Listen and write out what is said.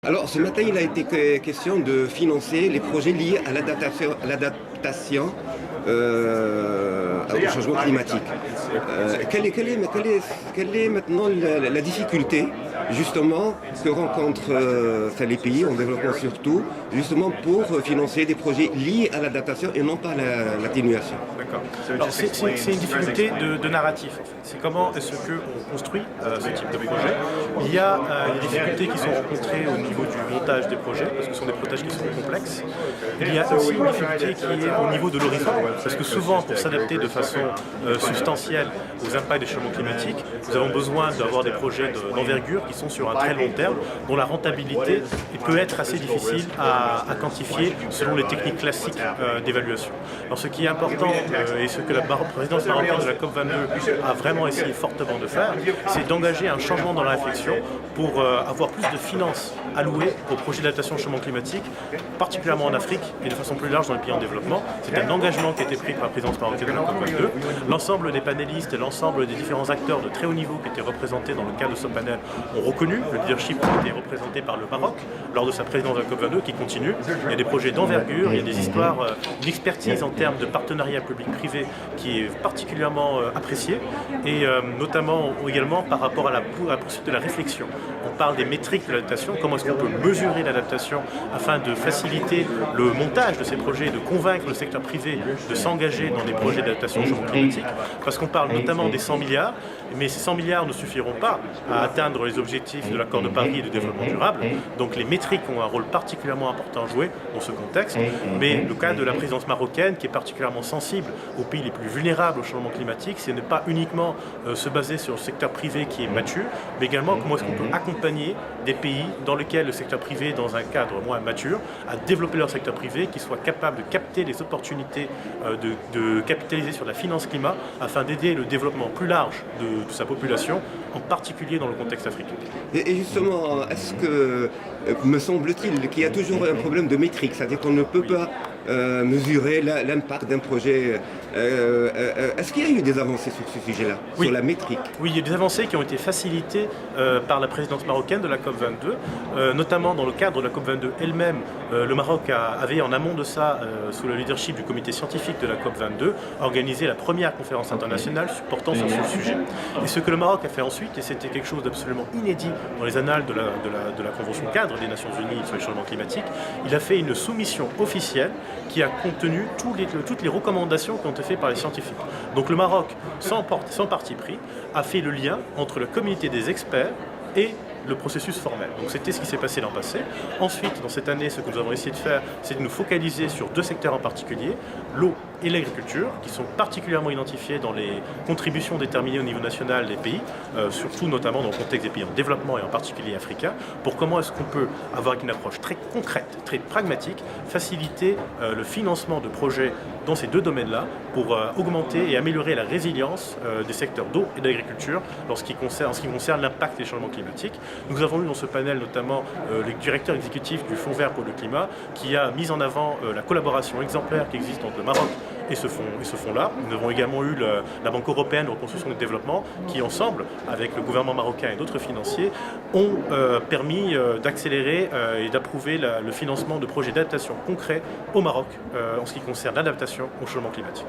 Alors, ce matin, il a été question de financer les projets liés à l'adaptation au changement climatique. Quelle est maintenant la difficulté, justement, que rencontrent les pays en développement surtout, justement pour financer des projets liés à l'adaptation et non pas à l'atténuation? D'accord. Alors c'est une difficulté de narratif. En fait. C'est comment est-ce qu'on construit ce type de projet. Il y a des difficultés qui sont rencontrées au niveau du montage des projets, parce que ce sont des projets qui sont complexes. Il y a aussi une difficulté qui est au niveau de l'horizon, parce que souvent pour s'adapter de façon substantielle aux impacts des changements climatiques, nous avons besoin d'avoir des projets d'envergure qui sont sur un très long terme, dont la rentabilité peut être assez difficile à quantifier selon les techniques classiques d'évaluation. Alors ce qui est important et ce que la présidence marocaine de la COP22 a vraiment essayé fortement de faire, c'est d'engager un changement dans la réflexion pour avoir plus de finances allouées aux projets d'adaptation au changement climatique, particulièrement en Afrique et de façon plus large dans les pays en développement. C'est un engagement qui a été pris par la présidence marocaine de la COP22. L'ensemble des panélistes et l'ensemble des différents acteurs de très haut niveau qui étaient représentés dans le cadre de ce panel ont reconnu le leadership qui a été représenté par le Maroc lors de sa présidence de la COP22 qui continue. Il y a des projets d'envergure, il y a des histoires, une expertise en termes de partenariat public-privé qui est particulièrement appréciée et notamment également par rapport à la poursuite de la réflexion. On parle des métriques de l'adaptation, comment est-ce qu'on peut mesurer l'adaptation afin de faciliter le montage de ces projets, de convaincre le secteur privé de s'engager dans des projets d'adaptation au changement climatique, parce qu'on parle notamment des 100 milliards, mais ces 100 milliards ne suffiront pas à atteindre les objectifs de l'accord de Paris et de développement durable, donc les métriques ont un rôle particulièrement important à jouer dans ce contexte, mais le cas de la présidence marocaine qui est particulièrement sensible aux pays les plus vulnérables au changement climatique, c'est ne pas uniquement se baser sur le secteur privé qui est mature, mais également comment est-ce qu'on peut accompagner des pays dans lesquels le secteur privé est dans un cadre moins mature, à développer leur secteur privé qui soit capable de capter les opportunités de capitaliser sur la finance climat afin d'aider le développement plus large de sa population, en particulier dans le contexte africain. Et justement, est-ce que, me semble-t-il, qu'il y a toujours un problème de métrique, c'est-à-dire qu'on ne peut pas mesurer l'impact d'un projet. Est-ce qu'il y a eu des avancées sur ce sujet-là, sur la métrique? Oui, il y a des avancées qui ont été facilitées par la présidence marocaine de la COP22, notamment dans le cadre de la COP22 elle-même. Le Maroc avait en amont de ça, sous le leadership du comité scientifique de la COP22, organisé la première conférence internationale portant sur ce sujet. Et ce que le Maroc a fait ensuite, et c'était quelque chose d'absolument inédit dans les annales de la Convention cadre des Nations Unies sur les changements climatiques, il a fait une soumission officielle qui a contenu toutes les recommandations qui ont été faites par les scientifiques. Donc le Maroc, sans parti pris, a fait le lien entre la communauté des experts et le processus formel. Donc c'était ce qui s'est passé l'an passé. Ensuite, dans cette année, ce que nous avons essayé de faire, c'est de nous focaliser sur deux secteurs en particulier, l'eau et l'agriculture, qui sont particulièrement identifiés dans les contributions déterminées au niveau national des pays, surtout notamment dans le contexte des pays en développement et en particulier africains, pour comment est-ce qu'on peut avoir une approche très concrète, très pragmatique, faciliter le financement de projets dans ces deux domaines-là pour augmenter et améliorer la résilience des secteurs d'eau et d'agriculture en ce qui concerne l'impact des changements climatiques. Nous avons eu dans ce panel notamment le directeur exécutif du Fonds vert pour le climat qui a mis en avant la collaboration exemplaire qui existe entre le Maroc et ce fonds-là. Nous avons également eu la Banque européenne de reconstruction et de développement qui, ensemble, avec le gouvernement marocain et d'autres financiers, ont permis d'accélérer et d'approuver le financement de projets d'adaptation concrets au Maroc en ce qui concerne l'adaptation au changement climatique.